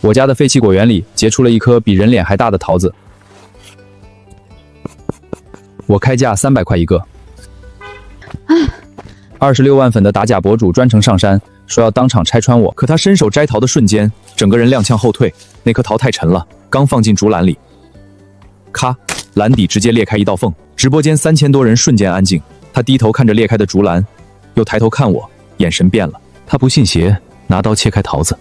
我家的废弃果园里结出了一颗比人脸还大的桃子，我开价300块一个。26万粉的打假博主专程上山，说要当场拆穿我。可他伸手摘桃的瞬间，整个人踉跄后退，那颗桃太沉了，刚放进竹篮里，咔，篮底直接裂开一道缝。直播间3000多人瞬间安静。他低头看着裂开的竹篮，又抬头看我，眼神变了。他不信邪，拿刀切开桃子。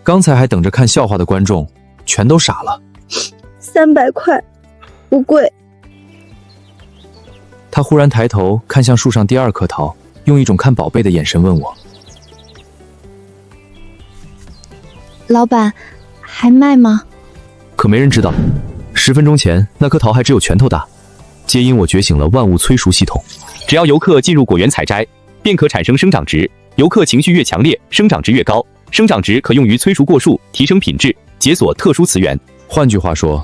刚才还等着看笑话的观众全都傻了。300块，不贵。他忽然抬头看向树上第2颗桃，用一种看宝贝的眼神问我：“老板，还卖吗？”可没人知道，10分钟前那颗桃还只有拳头大。皆因我觉醒了万物催熟系统，只要游客进入果园采摘，便可产生生长值。游客情绪越强烈，生长值越高。生长值可用于催熟果树，提升品质，解锁特殊词源。换句话说，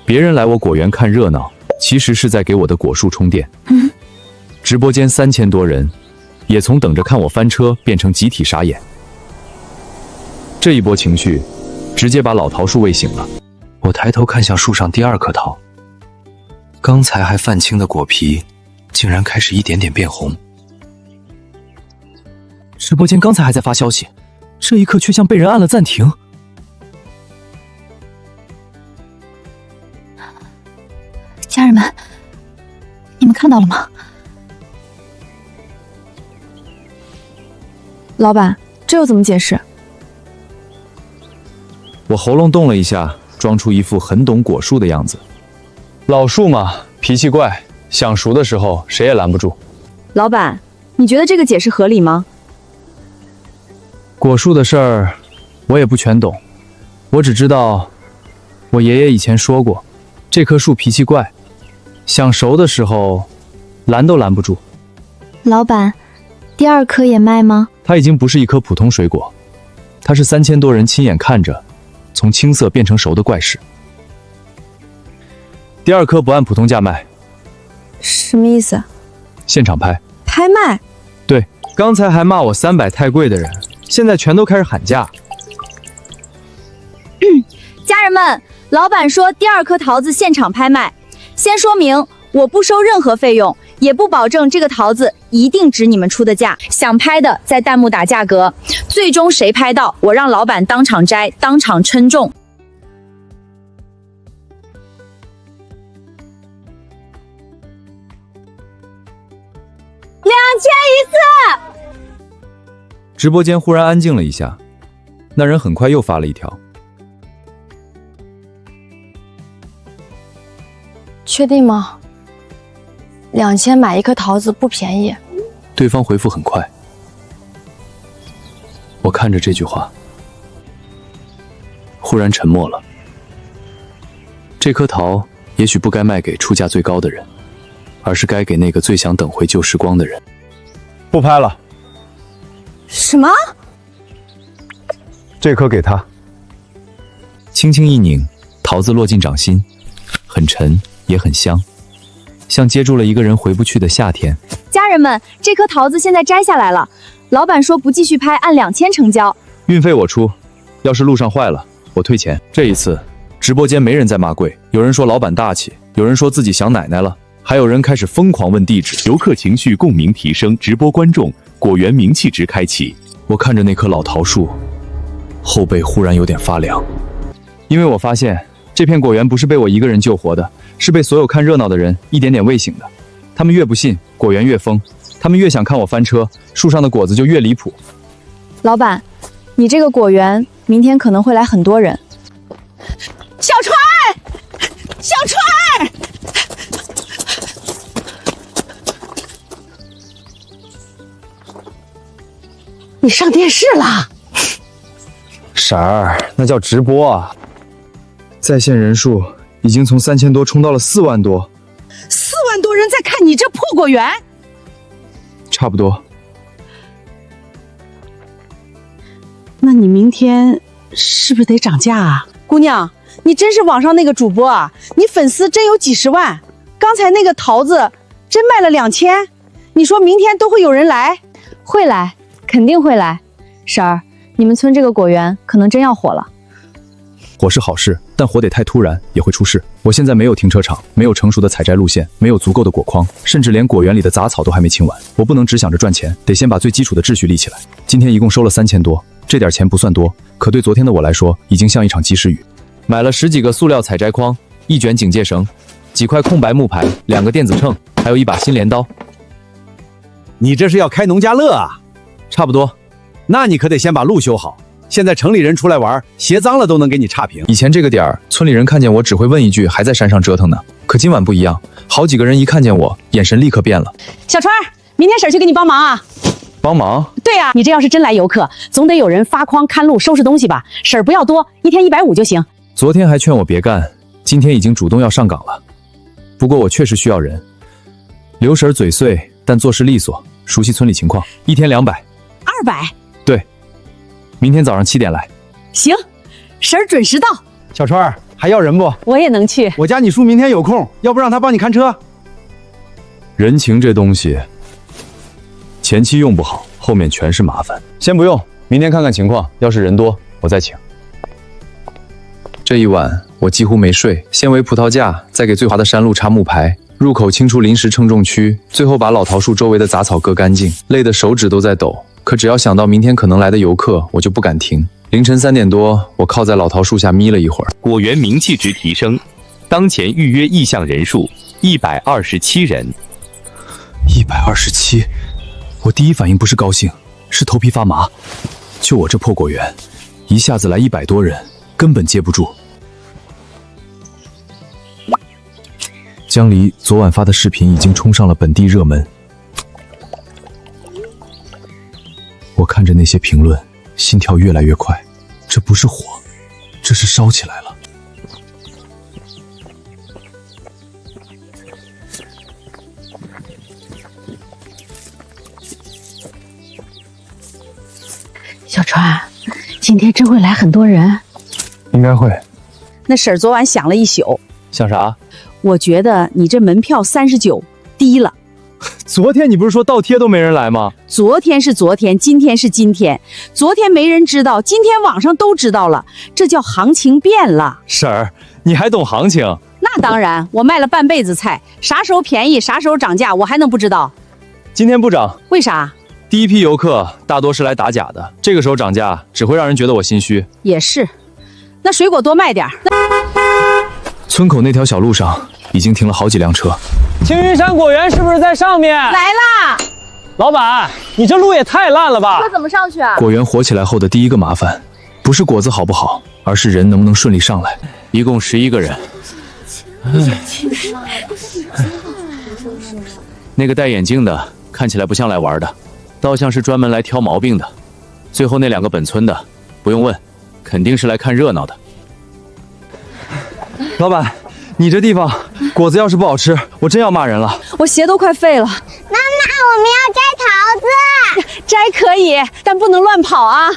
别人来我果园看热闹，其实是在给我的果树充电。直播间3000多人，也从等着看我翻车变成集体傻眼。这一波情绪，直接把老桃树喂醒了。我抬头看向树上第2颗桃，刚才还泛青的果皮，竟然开始一点点变红。直播间刚才还在发消息，这一刻却像被人按了暂停。家人们，你们看到了吗？老板，这又怎么解释？我喉咙动了一下，装出一副很懂果树的样子。老树嘛，脾气怪，想熟的时候谁也拦不住。老板，你觉得这个解释合理吗？果树的事儿，我也不全懂，我只知道，我爷爷以前说过，这棵树脾气怪，想熟的时候，拦都拦不住。老板，第2颗也卖吗？它已经不是一颗普通水果，它是3000多人亲眼看着，从青涩变成熟的怪事。第2颗不按普通价卖。什么意思？现场拍。拍卖？对，刚才还骂我300太贵的人，现在全都开始喊价。家人们，老板说第2颗桃子现场拍卖。先说明，我不收任何费用，也不保证这个桃子一定值你们出的价。想拍的在弹幕打价格，最终谁拍到，我让老板当场摘，当场称重。2000一次。直播间忽然安静了一下，那人很快又发了一条。确定吗？2000买一颗桃子不便宜。对方回复很快。我看着这句话，忽然沉默了。这颗桃也许不该卖给出价最高的人，而是该给那个最想等回旧时光的人。不拍了。什么？这颗给他。轻轻一拧，桃子落进掌心，很沉也很香，像接住了一个人回不去的夏天。家人们，这颗桃子现在摘下来了，老板说不继续拍，按2000成交。运费我出，要是路上坏了，我退钱。这一次，直播间没人再骂贵，有人说老板大气，有人说自己想奶奶了，还有人开始疯狂问地址。游客情绪共鸣提升，直播观众果园名气值开启。我看着那棵老桃树，后背忽然有点发凉，因为我发现这片果园不是被我一个人救活的，是被所有看热闹的人一点点喂醒的。他们越不信，果园越疯；他们越想看我翻车，树上的果子就越离谱。老板，你这个果园明天可能会来很多人。小川，小川，你上电视了？婶儿，那叫直播啊！在线人数已经从3000多冲到了4万多，4万多人在看你这破果园，差不多。那你明天是不是得涨价啊？姑娘，你真是网上那个主播啊，你粉丝真有几十万。刚才那个桃子真卖了2000，你说明天都会有人来？会来，肯定会来。婶儿，你们村这个果园可能真要火了。火是好事，但火得太突然也会出事。我现在没有停车场，没有成熟的采摘路线，没有足够的果筐，甚至连果园里的杂草都还没清完。我不能只想着赚钱，得先把最基础的秩序立起来。今天一共收了3000多，这点钱不算多，可对昨天的我来说，已经像一场及时雨。买了10几个塑料采摘筐，1卷警戒绳，几块空白木牌，2个电子秤，还有一把新镰刀。你这是要开农家乐啊？差不多。那你可得先把路修好。现在城里人出来玩，鞋脏了都能给你差评。以前这个点儿，村里人看见我只会问一句还在山上折腾呢。可今晚不一样，好几个人一看见我，眼神立刻变了。小川，明天婶儿去给你帮忙啊。帮忙？对啊，你这要是真来游客，总得有人发筐、看路、收拾东西吧？婶儿不要多，1天150就行。昨天还劝我别干，今天已经主动要上岗了。不过我确实需要人。刘婶嘴碎，但做事利索，熟悉村里情况，1天200。200？对，明天早上7点来。行，婶儿准时到。小川还要人不？我也能去。我家你叔明天有空，要不让他帮你看车？人情这东西，前期用不好，后面全是麻烦。先不用，明天看看情况，要是人多，我再请。这一晚我几乎没睡，先围葡萄架，再给最滑的山路插木牌，入口清除临时称重区，最后把老桃树周围的杂草割干净，累得手指都在抖。可只要想到明天可能来的游客，我就不敢停。凌晨3点多，我靠在老桃树下眯了一会儿。果园名气值提升，当前预约意向人数127人。127，我第一反应不是高兴，是头皮发麻。就我这破果园，一下子来100多人，根本接不住。江离昨晚发的视频已经冲上了本地热门。我看着那些评论，心跳越来越快。这不是火，这是烧起来了。小川，今天真会来很多人？应该会。那婶儿昨晚想了一宿，想啥？我觉得你这门票39低了。昨天你不是说倒贴都没人来吗？昨天是昨天，今天是今天。昨天没人知道，今天网上都知道了，这叫行情变了。婶儿，你还懂行情？那当然，我卖了半辈子菜，啥时候便宜，啥时候涨价，我还能不知道？今天不涨，为啥？第一批游客大多是来打假的，这个时候涨价只会让人觉得我心虚。也是，那水果多卖点。村口那条小路上已经停了好几辆车。青云山果园是不是在上面？来啦！老板，你这路也太烂了吧！车怎么上去啊？果园火起来后的第一个麻烦，不是果子好不好，而是人能不能顺利上来。一共11个人。那个戴眼镜的看起来不像来玩的，倒像是专门来挑毛病的。最后那2个本村的，不用问，肯定是来看热闹的。老板，你这地方果子要是不好吃，我真要骂人了。我鞋都快废了。妈妈，我们要摘桃子。摘可以，但不能乱跑啊！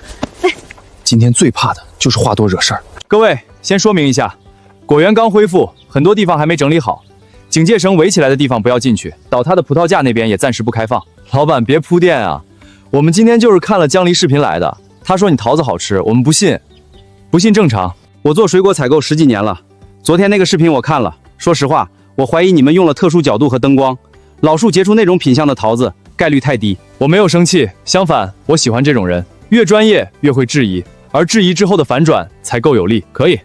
今天最怕的就是话多惹事儿。各位，先说明一下，果园刚恢复，很多地方还没整理好，警戒绳围起来的地方不要进去，倒塌的葡萄架那边也暂时不开放。老板别铺垫啊，我们今天就是看了江离视频来的，他说你桃子好吃，我们不信，不信正常。我做水果采购10几年了，昨天那个视频我看了，说实话，我怀疑你们用了特殊角度和灯光，老树结出那种品相的桃子概率太低。我没有生气，相反，我喜欢这种人，越专业越会质疑，而质疑之后的反转才够有力。可以，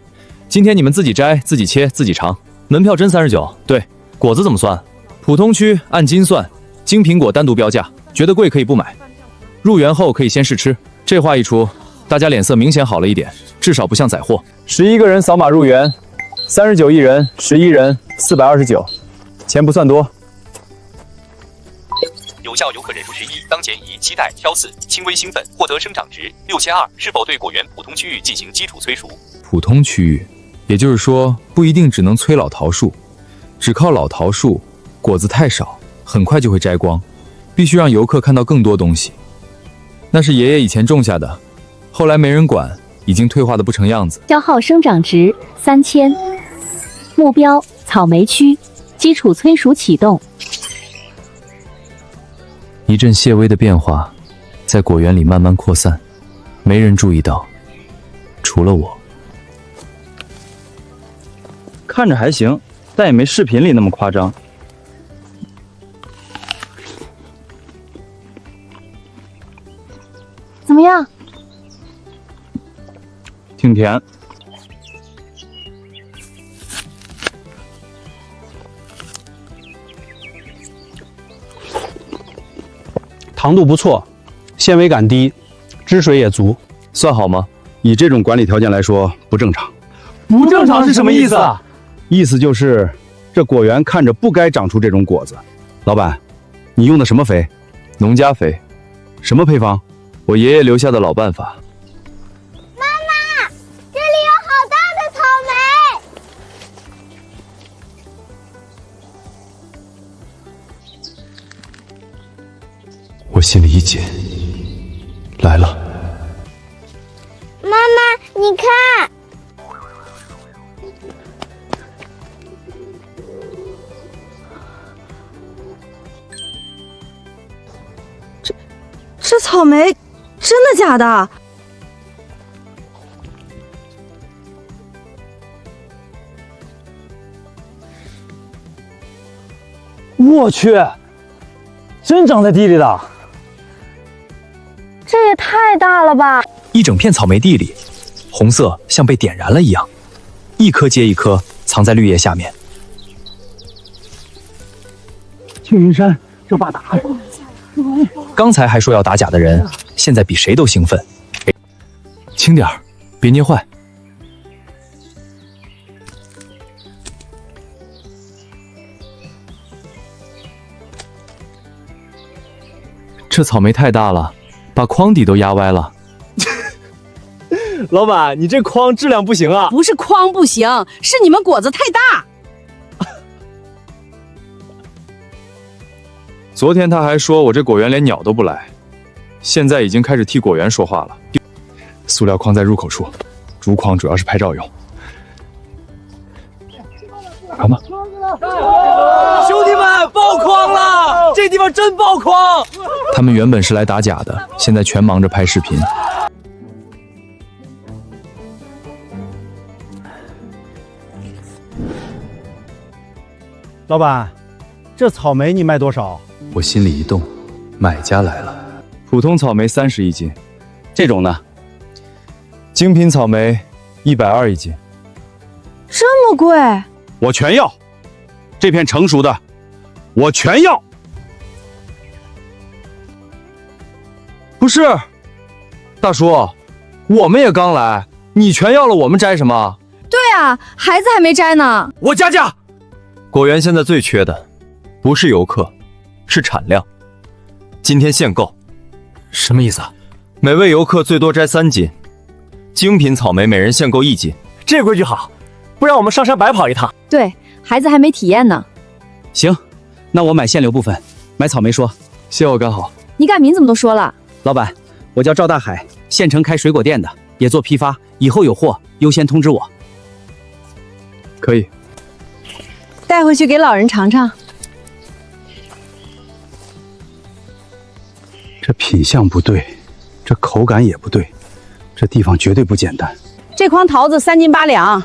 今天你们自己摘、自己切、自己尝。门票真39，对，果子怎么算？普通区按斤算，精品果单独标价，觉得贵可以不买。入园后可以先试吃。这话一出，大家脸色明显好了一点，至少不像宰货。11个人扫码入园，39一人，11人429，钱不算多。有效游客人数11，当前宜期待挑4，轻微兴奋，获得生长值6200，是否对果园普通区域进行基础催熟？普通区域，也就是说不一定只能催老桃树，只靠老桃树，果子太少，很快就会摘光，必须让游客看到更多东西。那是爷爷以前种下的，后来没人管，已经退化的不成样子。消耗生长值3000，目标草莓区，基础催熟启动。一阵细微的变化在果园里慢慢扩散，没人注意到，除了我。看着还行，但也没视频里那么夸张。怎么样？挺甜。糖度不错，纤维感低，汁水也足，算好吗？以这种管理条件来说，不正常。不正常是什么意思啊？意思就是这果园看着不该长出这种果子。老板，你用的什么肥？农家肥。什么配方？我爷爷留下的老办法。妈妈，这里有好大的草莓！我心里一紧，来了。妈妈，你看，这草莓真的假的？我去，真长在地里的。这也太大了吧！一整片草莓地里，红色像被点燃了一样，一颗接一颗藏在绿叶下面。青云山这把打了，刚才还说要打假的人，现在比谁都兴奋。轻点儿，别捏坏。这草莓太大了，把筐底都压歪了。老板，你这筐质量不行啊！不是筐不行，是你们果子太大。昨天他还说我这果园连鸟都不来，现在已经开始替果园说话了。塑料筐在入口处，竹筐主要是拍照用。好吗？兄弟们，爆筐了！这地方真爆筐！他们原本是来打假的，现在全忙着拍视频。老板，这草莓你卖多少？我心里一动，买家来了。普通草莓30一斤，这种呢？精品草莓120一斤。这么贵？我全要。这片成熟的，我全要。不是，大叔，我们也刚来，你全要了，我们摘什么？对啊，孩子还没摘呢。我加价。果园现在最缺的，不是游客，是产量。今天限购。什么意思啊？每位游客最多摘3斤，精品草莓每人限购1斤。这规矩好，不然我们上山白跑一趟。对，孩子还没体验呢。行，那我买限流部分，买草莓说。谢我干好。你赶名怎么都说了？老板，我叫赵大海，县城开水果店的，也做批发，以后有货优先通知我。可以。带回去给老人尝尝。这品相不对，这口感也不对，这地方绝对不简单。这筐桃子3斤8两，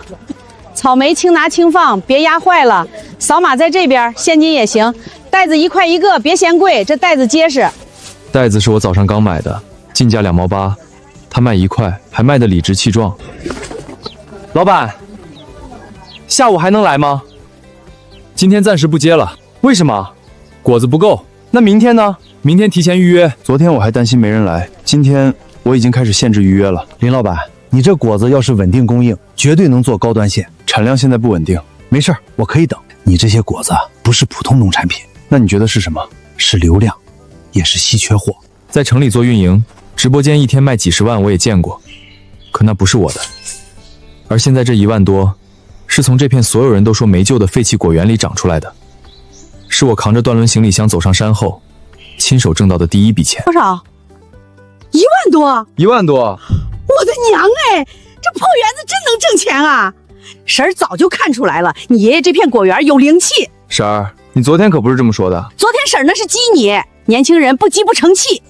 草莓轻拿轻放，别压坏了。扫码在这边，现金也行。袋子1块1个，别嫌贵，这袋子结实。袋子是我早上刚买的，进价2毛8，他卖1块，还卖得理直气壮。老板，下午还能来吗？今天暂时不接了。为什么？果子不够。那明天呢？明天提前预约。昨天我还担心没人来，今天我已经开始限制预约了。林老板，你这果子要是稳定供应，绝对能做高端线。产量现在不稳定。没事儿，我可以等。你这些果子不是普通农产品，那你觉得是什么？是流量，也是稀缺货。在城里做运营，直播间一天卖几十万我也见过，可那不是我的。而现在这1万多，是从这片所有人都说没救的废弃果园里长出来的，是我扛着断轮行李箱走上山后，亲手挣到的第一笔钱。多少？1万多？ 1万多，娘哎，这破园子真能挣钱啊！婶儿早就看出来了，你爷爷这片果园有灵气。婶儿，你昨天可不是这么说的。昨天婶儿那是激你，年轻人不激不成气。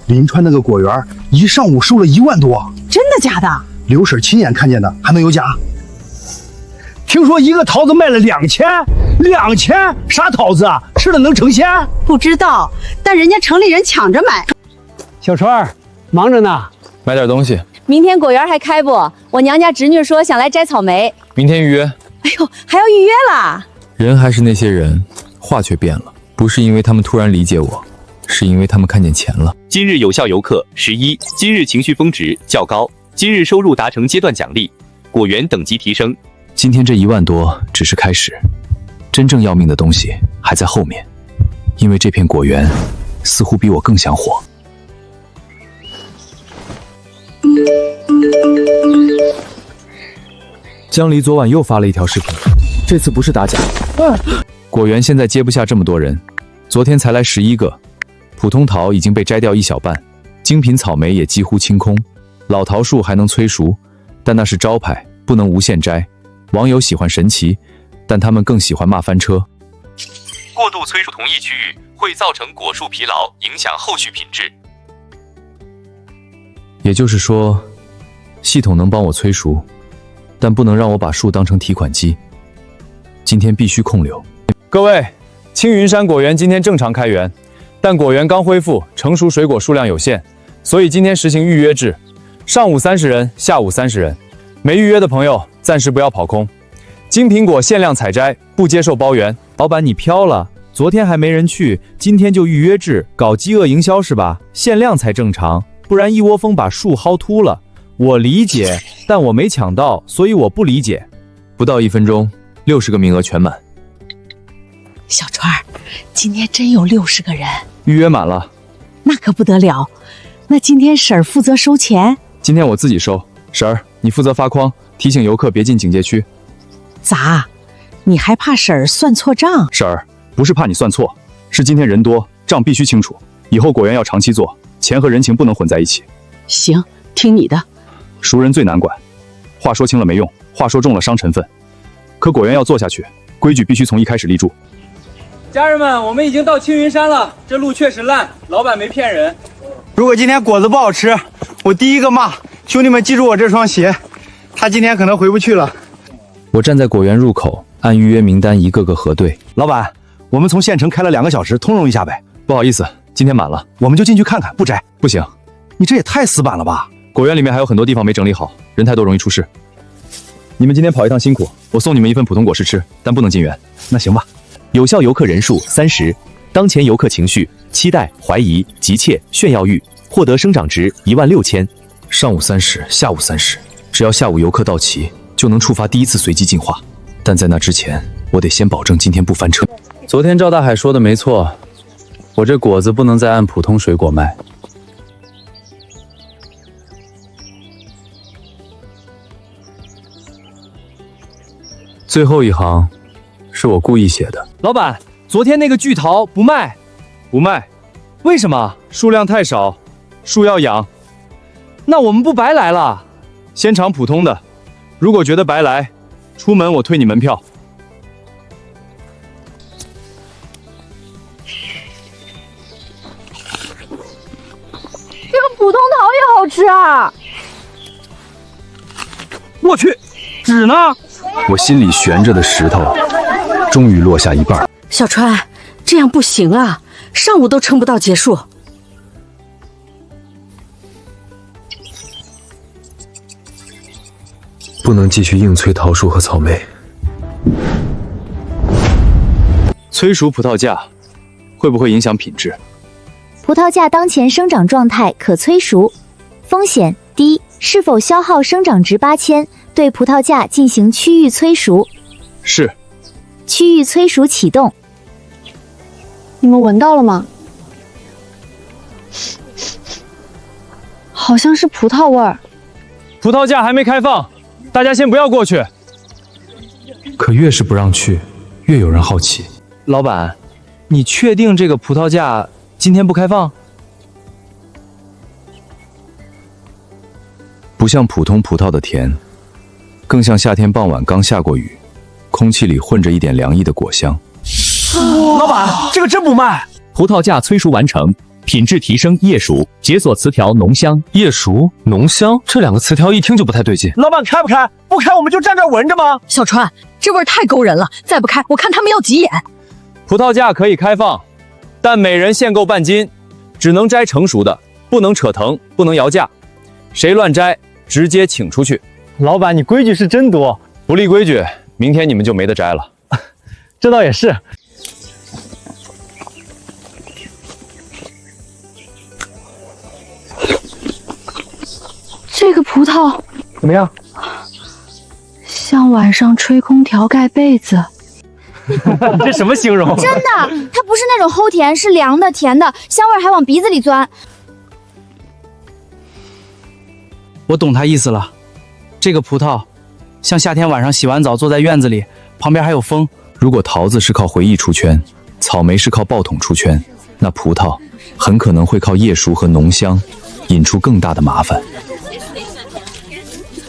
临川那个果园一上午收了1万多，真的假的？刘婶亲眼看见的，还能有假？听说一个桃子卖了2000，啥桃子啊？吃了能成仙？不知道，但人家城里人抢着买。小川儿，忙着呢，买点东西。明天果园还开不？我娘家侄女说想来摘草莓。明天预约。哎呦，还要预约啦？人还是那些人，话却变了。不是因为他们突然理解我，是因为他们看见钱了。今日有效游客11，今日情绪峰值较高，今日收入达成阶段奖励，果园等级提升。今天这1万多只是开始，真正要命的东西还在后面。因为这片果园似乎比我更想火。江离昨晚又发了一条视频，这次不是打假。果园现在接不下这么多人，昨天才来11个，普通桃已经被摘掉一小半，精品草莓也几乎清空，老桃树还能催熟，但那是招牌，不能无限摘。网友喜欢神奇，但他们更喜欢骂翻车。过度催熟同一区域会造成果树疲劳，影响后续品质。也就是说，系统能帮我催熟，但不能让我把树当成提款机。今天必须控流。各位，青云山果园今天正常开园，但果园刚恢复，成熟水果数量有限，所以今天实行预约制，上午30人，下午30人。没预约的朋友暂时不要跑空。金苹果限量采摘，不接受包圆。老板你飘了，昨天还没人去，今天就预约制，搞饥饿营销是吧？限量才正常，不然一窝蜂把树薅秃了。我理解，但我没抢到，所以我不理解。不到1分钟，60个名额全满。小川儿，今天真有60个人，预约满了。那可不得了。那今天婶儿负责收钱？今天我自己收。婶儿，你负责发筐，提醒游客别进警戒区。咋？你还怕婶儿算错账？婶儿，不是怕你算错，是今天人多，账必须清楚。以后果园要长期做，钱和人情不能混在一起。行，听你的。熟人最难管，话说轻了没用，话说重了伤臣分。可果园要做下去，规矩必须从一开始立住。家人们，我们已经到青云山了，这路确实烂，老板没骗人。如果今天果子不好吃，我第一个骂。兄弟们，记住我这双鞋，他今天可能回不去了。我站在果园入口，按预约名单一个个核对。老板，我们从县城开了2个小时，通融一下呗。不好意思，今天满了，我们就进去看看，不摘。不行，你这也太死板了吧！果园里面还有很多地方没整理好，人太多容易出事。你们今天跑一趟辛苦，我送你们一份普通果实吃，但不能进园。那行吧。有效游客人数30，当前游客情绪期待、怀疑、急切、炫耀欲，获得生长值16000。上午30，下午30，只要下午游客到齐，就能触发第1次随机进化。但在那之前，我得先保证今天不翻车。昨天赵大海说的没错，我这果子不能再按普通水果卖。最后一行是我故意写的。老板，昨天那个巨桃不卖，不卖，为什么？数量太少，树要养。那我们不白来了？先尝普通的，如果觉得白来，出门我退你门票。这个普通桃也好吃啊！我去，纸呢？我心里悬着的石头，终于落下一半。小川，这样不行啊，上午都撑不到结束。不能继续硬催桃树和草莓。催熟葡萄架会不会影响品质？葡萄架当前生长状态可催熟，风险低。是否消耗生长值8000？对葡萄架进行区域催熟。是。区域催熟启动。你们闻到了吗？好像是葡萄味儿。葡萄架还没开放，大家先不要过去。可越是不让去，越有人好奇。老板，你确定这个葡萄架今天不开放？不像普通葡萄的甜，更像夏天傍晚刚下过雨，空气里混着一点凉意的果香。老板，这个真不卖。葡萄架催熟完成，品质提升，叶熟，解锁词条浓香。叶熟、浓香这两个词条一听就不太对劲。老板开不开？不开我们就站这儿闻着吗？小川，这味儿太勾人了，再不开我看他们要急眼。葡萄架可以开放，但每人限购半斤，只能摘成熟的，不能扯藤，不能摇架。谁乱摘，直接请出去。老板，你规矩是真多。不立规矩，明天你们就没得摘了。这倒也是。这个葡萄怎么样？像晚上吹空调盖被子。这什么形容？真的，它不是那种齁甜，是凉的、甜的，香味还往鼻子里钻。我懂他意思了，这个葡萄像夏天晚上洗完澡坐在院子里，旁边还有风。如果桃子是靠回忆出圈，草莓是靠爆筒出圈，那葡萄很可能会靠叶熟和浓香引出更大的麻烦。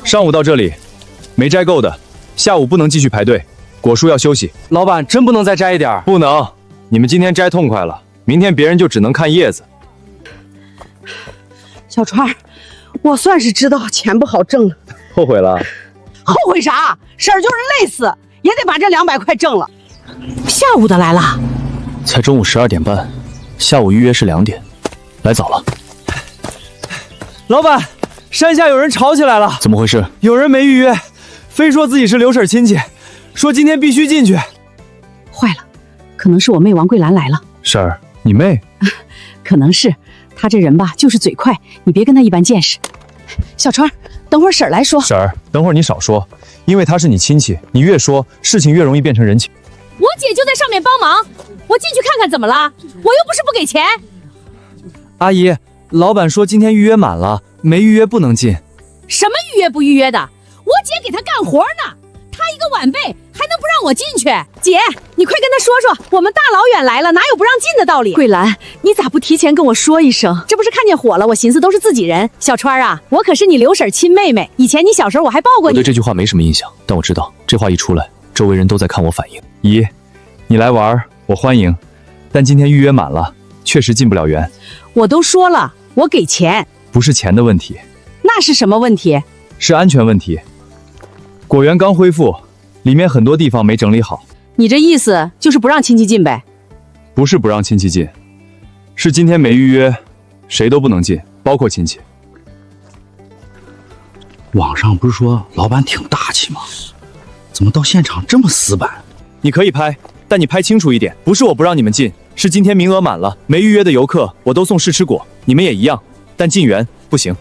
上午到这里，没摘够的，下午不能继续排队，果树要休息。老板，真不能再摘一点？不能，你们今天摘痛快了，明天别人就只能看叶子。小川，我算是知道钱不好挣了。后悔了？后悔啥？婶儿就是累死也得把这200块挣了。下午的来了？才中午12点半，下午预约是2点，来早了。老板，山下有人吵起来了。怎么回事？有人没预约，非说自己是刘婶亲戚，说今天必须进去。坏了，可能是我妹王桂兰来了。婶儿，你妹？可能是，她这人吧就是嘴快，你别跟她一般见识。小川，等会儿婶儿来说。婶儿，等会儿你少说，因为她是你亲戚，你越说事情越容易变成人情。我姐就在上面帮忙，我进去看看怎么了？我又不是不给钱。阿姨，老板说今天预约满了，没预约不能进。什么预约不预约的？我姐给他干活呢，他一个晚辈还能不让我进去？姐，你快跟他说说，我们大老远来了，哪有不让进的道理？桂兰，你咋不提前跟我说一声？这不是看见火了，我寻思都是自己人。小川啊，我可是你刘婶亲妹妹，以前你小时候我还抱过你。我对这句话没什么印象，但我知道这话一出来，周围人都在看我反应。姨，你来玩我欢迎，但今天预约满了，确实进不了园。我都说了，我给钱。不是钱的问题。那是什么问题？是安全问题。果园刚恢复，里面很多地方没整理好。你这意思就是不让亲戚进呗？不是不让亲戚进，是今天没预约，谁都不能进，包括亲戚。网上不是说老板挺大气吗？怎么到现场这么死板？你可以拍，但你拍清楚一点，不是我不让你们进，是今天名额满了，没预约的游客我都送试吃果，你们也一样，但进园不行。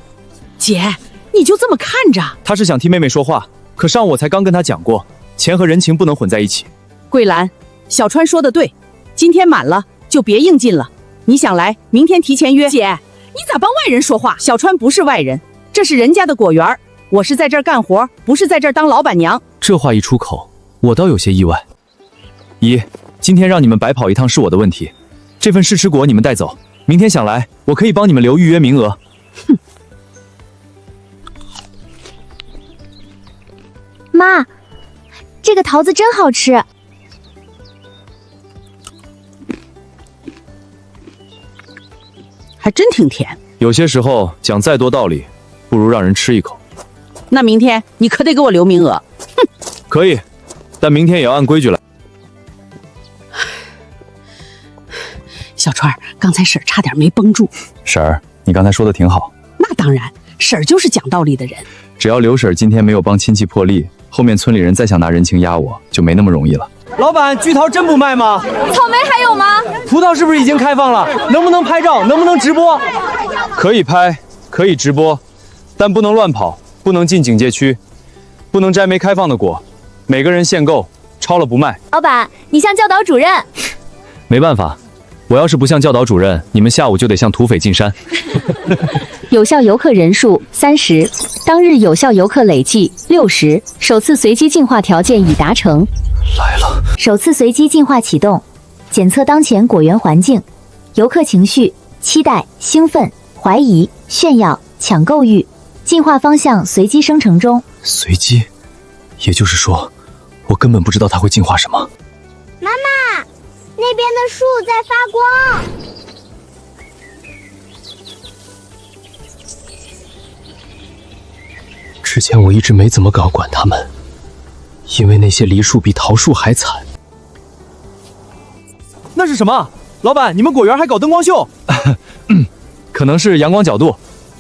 姐，你就这么看着？他是想替妹妹说话，可上午我才刚跟他讲过，钱和人情不能混在一起。桂兰，小川说的对，今天满了就别硬进了。你想来，明天提前约。姐，你咋帮外人说话？小川不是外人，这是人家的果园，我是在这儿干活，不是在这儿当老板娘。这话一出口，我倒有些意外。姨，今天让你们白跑一趟是我的问题，这份试吃果你们带走，明天想来，我可以帮你们留预约名额。哼。妈，这个桃子真好吃。还真挺甜。有些时候讲再多道理，不如让人吃一口。那明天你可得给我留名额。哼，可以，但明天也要按规矩来。小川，刚才婶儿差点没绷住。婶儿，你刚才说的挺好。那当然，婶儿就是讲道理的人。只要刘婶今天没有帮亲戚破例，后面村里人再想拿人情压我，就没那么容易了。老板，菊桃真不卖吗？草莓还有吗？葡萄是不是已经开放了？能不能拍照？能不能直播？可以拍，可以直播，但不能乱跑，不能进警戒区，不能摘没开放的果，每个人限购，超了不卖。老板，你像教导主任。没办法，我要是不像教导主任，你们下午就得像土匪进山。有效游客人数30，当日有效游客累计60，首次随机净化条件已达成。来了，首次随机净化启动，检测当前果园环境，游客情绪：期待、兴奋、怀疑、炫耀、抢购欲。进化方向随机生成中。随机，也就是说，我根本不知道它会进化什么。妈妈，那边的树在发光。之前我一直没怎么搞管它们，因为那些梨树比桃树还惨。那是什么？老板，你们果园还搞灯光秀？可能是阳光角度。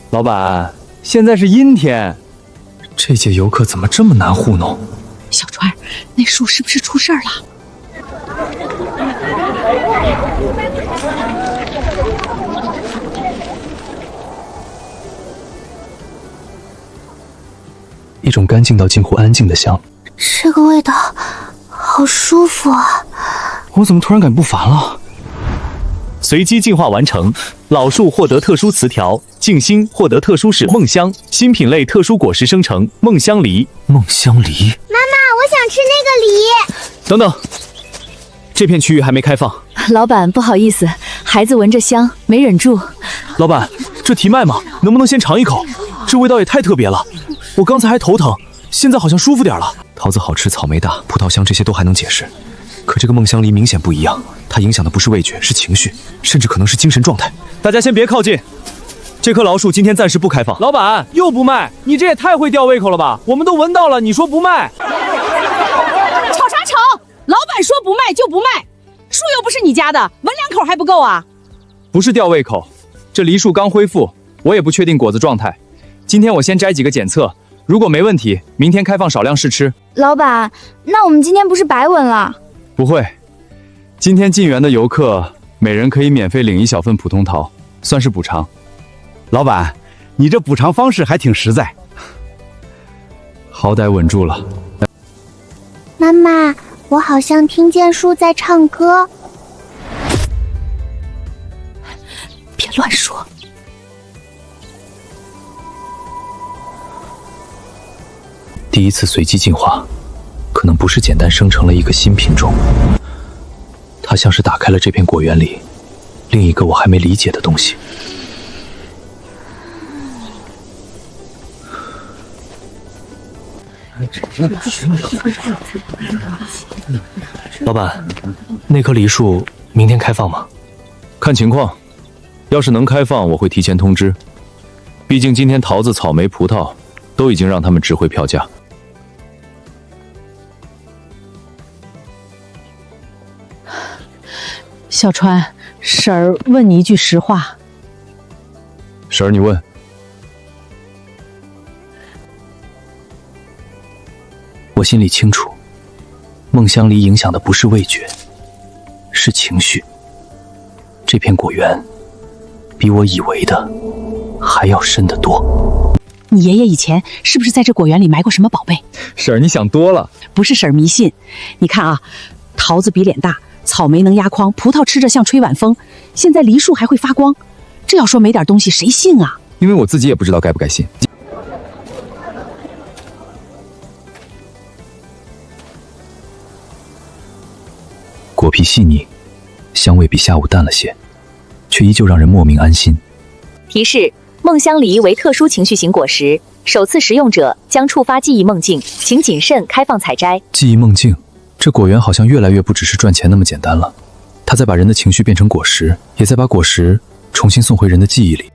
老板，现在是阴天。这届游客怎么这么难糊弄？小川，那树是不是出事儿了？一种干净到近乎安静的香。这个味道好舒服啊！我怎么突然感觉不烦了？随机进化完成，老树获得特殊词条，静心获得特殊是梦香，新品类特殊果实生成梦香梨。梦香梨。妈妈，我想吃那个梨。等等，这片区域还没开放。老板，不好意思，孩子闻着香没忍住。老板，这提卖吗？能不能先尝一口？这味道也太特别了，我刚才还头疼，现在好像舒服点了。桃子好吃，草莓大，葡萄香，这些都还能解释。可这个梦香梨明显不一样，它影响的不是味觉，是情绪，甚至可能是精神状态。大家先别靠近，这棵老树今天暂时不开放。老板又不卖，你这也太会吊胃口了吧？我们都闻到了，你说不卖？吵啥吵？老板说不卖就不卖，树又不是你家的，闻两口还不够啊？不是吊胃口，这梨树刚恢复，我也不确定果子状态。今天我先摘几个检测，如果没问题，明天开放少量试吃。老板，那我们今天不是白闻了？不会，今天进园的游客每人可以免费领1小份普通桃，算是补偿。老板，你这补偿方式还挺实在。好歹稳住了。妈妈，我好像听见树在唱歌。别乱说。第一次随机进化，可能不是简单生成了一个新品种，它像是打开了这片果园里另一个我还没理解的东西。老板，那棵梨树明天开放吗？看情况，要是能开放，我会提前通知。毕竟今天桃子、草莓、葡萄都已经让他们值回票价。小川，婶儿问你一句实话。婶儿，你问。我心里清楚，梦香梨影响的不是味觉，是情绪。这片果园比我以为的还要深得多。你爷爷以前是不是在这果园里埋过什么宝贝？婶儿，你想多了。不是婶儿迷信，你看啊，桃子比脸大，草莓能压筐，葡萄吃着像吹晚风，现在梨树还会发光，这要说没点东西，谁信啊？因为我自己也不知道该不该信。果皮细腻，香味比下午淡了些，却依旧让人莫名安心。提示：梦香梨为特殊情绪型果实，首次食用者将触发记忆梦境，请谨慎开放采摘。记忆梦境，这果园好像越来越不只是赚钱那么简单了。它在把人的情绪变成果实，也在把果实重新送回人的记忆里。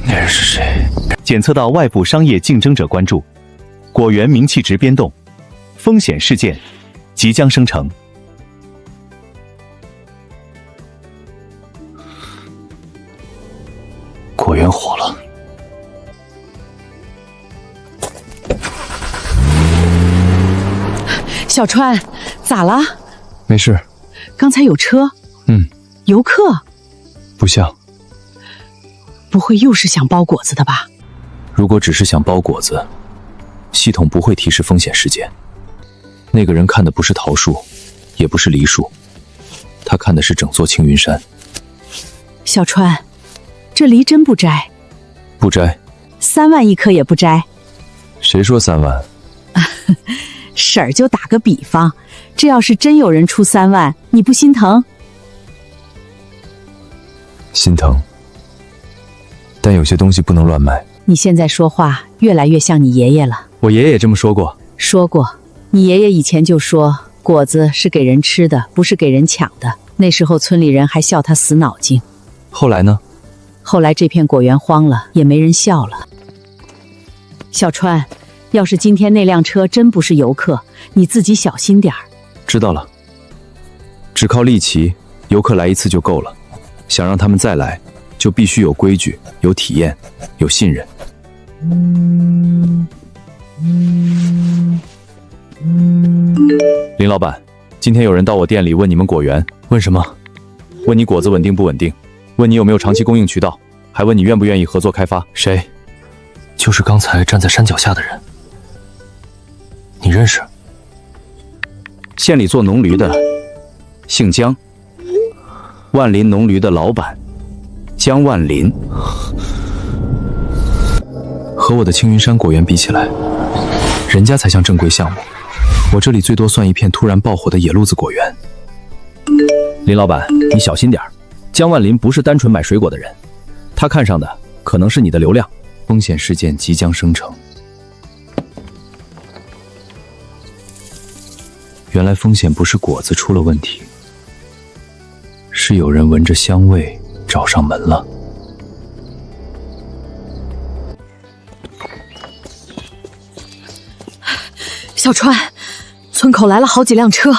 那人是谁？检测到外部商业竞争者关注，果园名气值变动，风险事件即将生成。果园火了。小川，咋了？没事。刚才有车。游客。不像。不会又是想包果子的吧？如果只是想包果子，系统不会提示风险事件。那个人看的不是桃树，也不是梨树，他看的是整座青云山。小川，这梨真不摘？不摘。3万一颗也不摘？谁说3万？婶儿就打个比方，这要是真有人出3万，你不心疼？心疼，但有些东西不能乱卖。你现在说话越来越像你爷爷了。我爷爷也这么说过。说过，你爷爷以前就说，果子是给人吃的，不是给人抢的。那时候村里人还笑他死脑筋。后来呢？后来这片果园荒了，也没人笑了。小川，要是今天那辆车真不是游客，你自己小心点儿。知道了。只靠立旗，游客来一次就够了。想让他们再来，就必须有规矩、有体验、有信任。林老板，今天有人到我店里问你们果园，问什么？问你果子稳定不稳定，问你有没有长期供应渠道，还问你愿不愿意合作开发。谁？就是刚才站在山脚下的人。你认识？县里做农驴的，姓姜，万林农驴的老板姜万林。和我的青云山果园比起来，人家才像正规项目，我这里最多算一片突然爆火的野路子果园。林老板，你小心点儿，姜万林不是单纯买水果的人，他看上的可能是你的流量。风险事件即将生成。原来风险不是果子出了问题，是有人闻着香味找上门了。小川，村口来了好几辆车。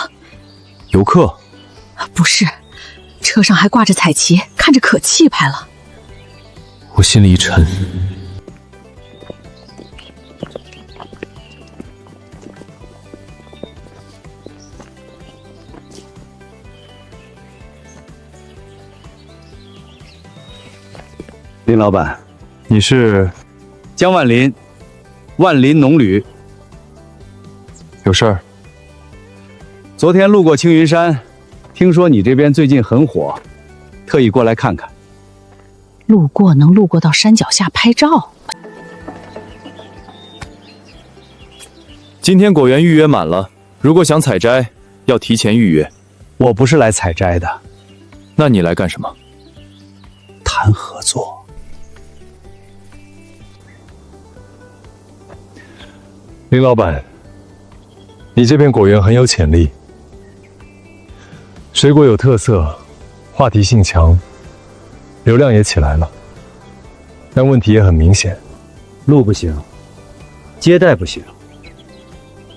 游客？不是，车上还挂着彩旗，看着可气派了。我心里一沉。林老板，你是？姜万林，万林农旅。有事儿？昨天路过青云山，听说你这边最近很火，特意过来看看。路过能路过到山脚下拍照？今天果园预约满了，如果想采摘，要提前预约。我不是来采摘的。那你来干什么？谈合作。林老板，你这片果园很有潜力，水果有特色，话题性强，流量也起来了。但问题也很明显，路不行，接待不行，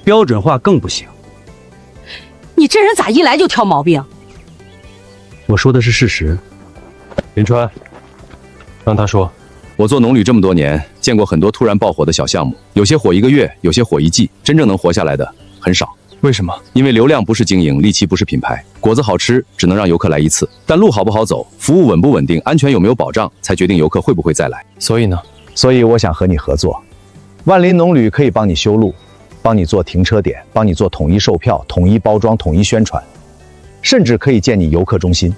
标准化更不行。你这人咋一来就挑毛病？我说的是事实。林川，让他说。我做农旅这么多年，见过很多突然爆火的小项目，有些火1个月，有些火1季，真正能活下来的很少。为什么？因为流量不是经营，利器不是品牌，果子好吃只能让游客来一次，但路好不好走，服务稳不稳定，安全有没有保障，才决定游客会不会再来。所以呢？所以我想和你合作，万林农旅可以帮你修路，帮你做停车点，帮你做统一售票、统一包装、统一宣传，甚至可以建你游客中心。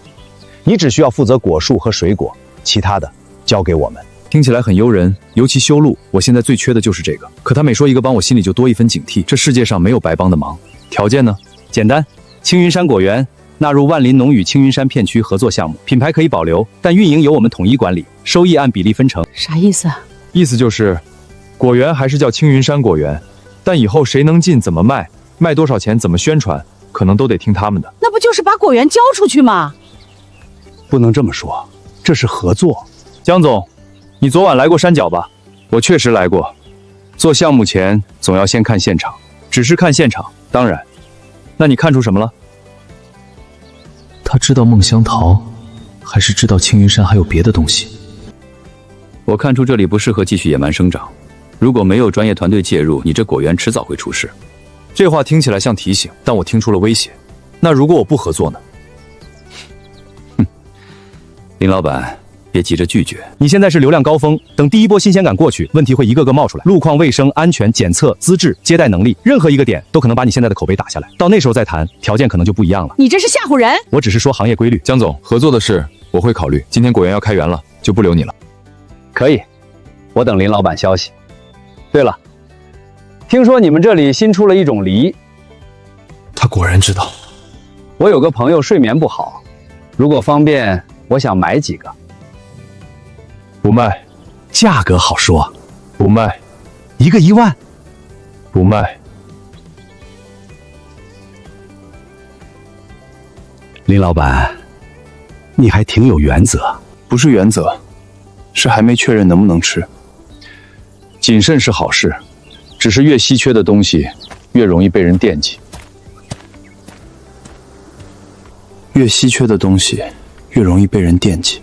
你只需要负责果树和水果，其他的交给我们。听起来很诱人，尤其修路，我现在最缺的就是这个。可他每说一个帮，我心里就多一分警惕。这世界上没有白帮的忙。条件呢？简单，青云山果园纳入万林农与青云山片区合作项目，品牌可以保留，但运营由我们统一管理，收益按比例分成。啥意思啊？意思就是，果园还是叫青云山果园，但以后谁能进、怎么卖、卖多少钱、怎么宣传，可能都得听他们的。那不就是把果园交出去吗？不能这么说，这是合作。姜总，你昨晚来过山脚吧？我确实来过。做项目前总要先看现场，只是看现场。当然，那你看出什么了？他知道孟香桃，还是知道青云山还有别的东西？我看出这里不适合继续野蛮生长，如果没有专业团队介入，你这果园迟早会出事。这话听起来像提醒，但我听出了威胁。那如果我不合作呢？林老板，别急着拒绝。你现在是流量高峰，等第一波新鲜感过去，问题会一个个冒出来。路况、卫生、安全、检测、资质、接待能力，任何一个点都可能把你现在的口碑打下来。到那时候再谈，条件可能就不一样了。你这是吓唬人！我只是说行业规律。姜总，合作的事我会考虑。今天果园要开园了，就不留你了。可以，我等林老板消息。对了，听说你们这里新出了一种梨，他果然知道。我有个朋友睡眠不好，如果方便，我想买几个。不卖，价格好说，不卖，一个1万，不卖。林老板，你还挺有原则。不是原则，是还没确认能不能吃。谨慎是好事，只是越稀缺的东西，越容易被人惦记。越稀缺的东西，越容易被人惦记。